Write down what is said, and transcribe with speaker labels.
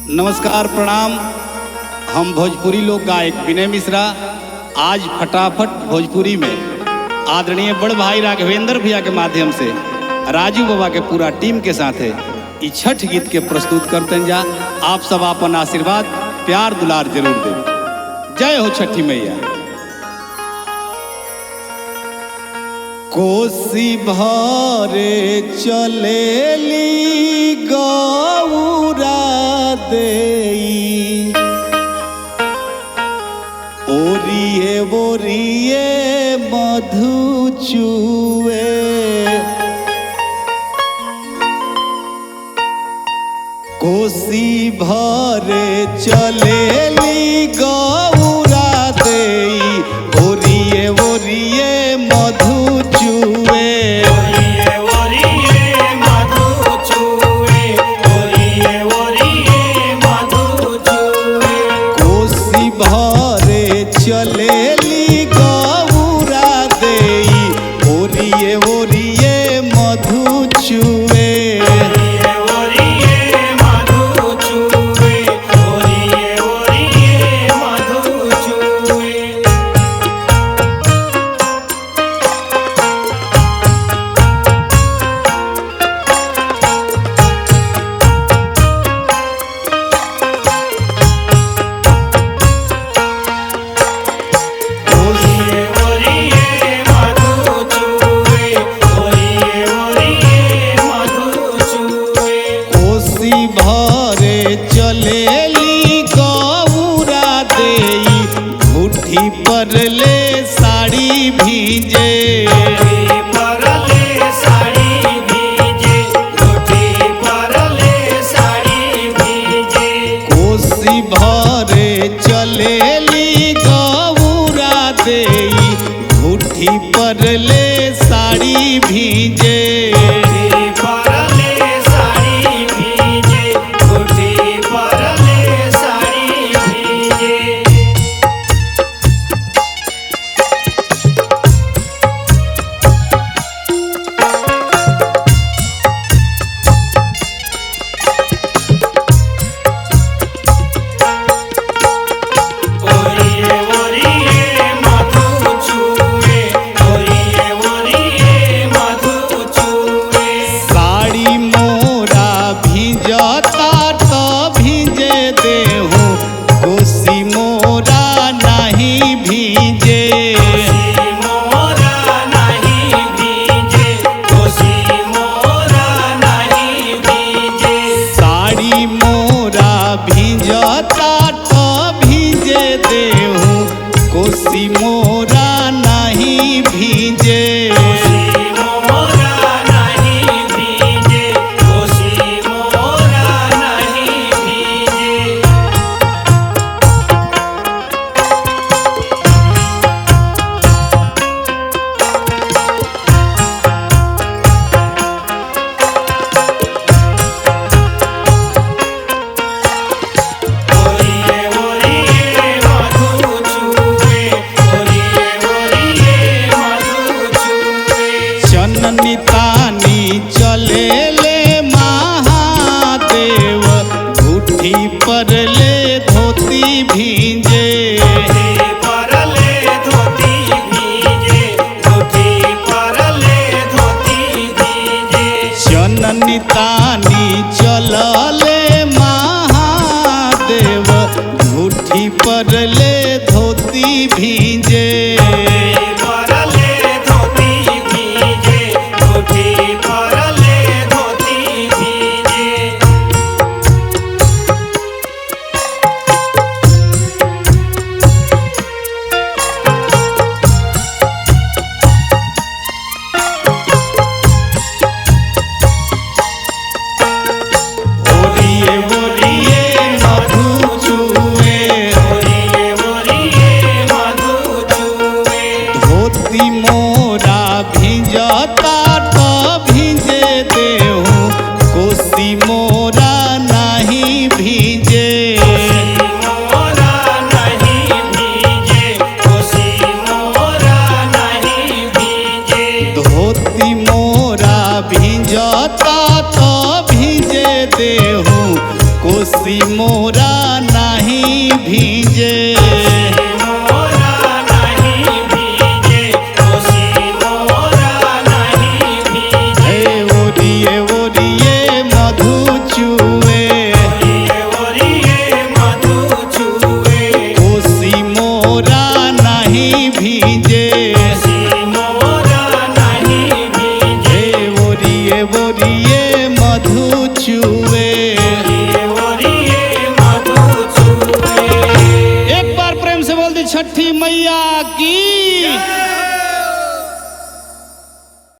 Speaker 1: नमस्कार प्रणाम। हम भोजपुरी लोक गायक विनय मिश्रा आज फटाफट भोजपुरी में आदरणीय बड़ भाई राघवेंद्र भैया के माध्यम से राजू बाबा के पूरा टीम के साथ है छठ गीत के प्रस्तुत करते हैं। जा आप सब अपन आशीर्वाद प्यार दुलार जरूर दे। जय हो छठी मैया। कोसी भरे चलेली गौरा देई, ओरिए ओरिए मधु चुए। कोसी भरे चलेली गौरा देई, ओरिए ओरिए मधु चुए। कोसी भरे चलेली गौरा देई, ओरिए ओरिए मधु चुए। चलेली गौरा देई, घुटी पर ले साड़ी भीजे। कोसी भरे चलेली गौरा देई, घुटी पर ले साड़ी भीजे। कोसी मोरा नहीं भीजे। तानी चले ले महादेव, घुटी पर ले धोती भींजे। जननी तानी चलले महादेव, घुटी पर ले धोती भींजे। कोसी मोरा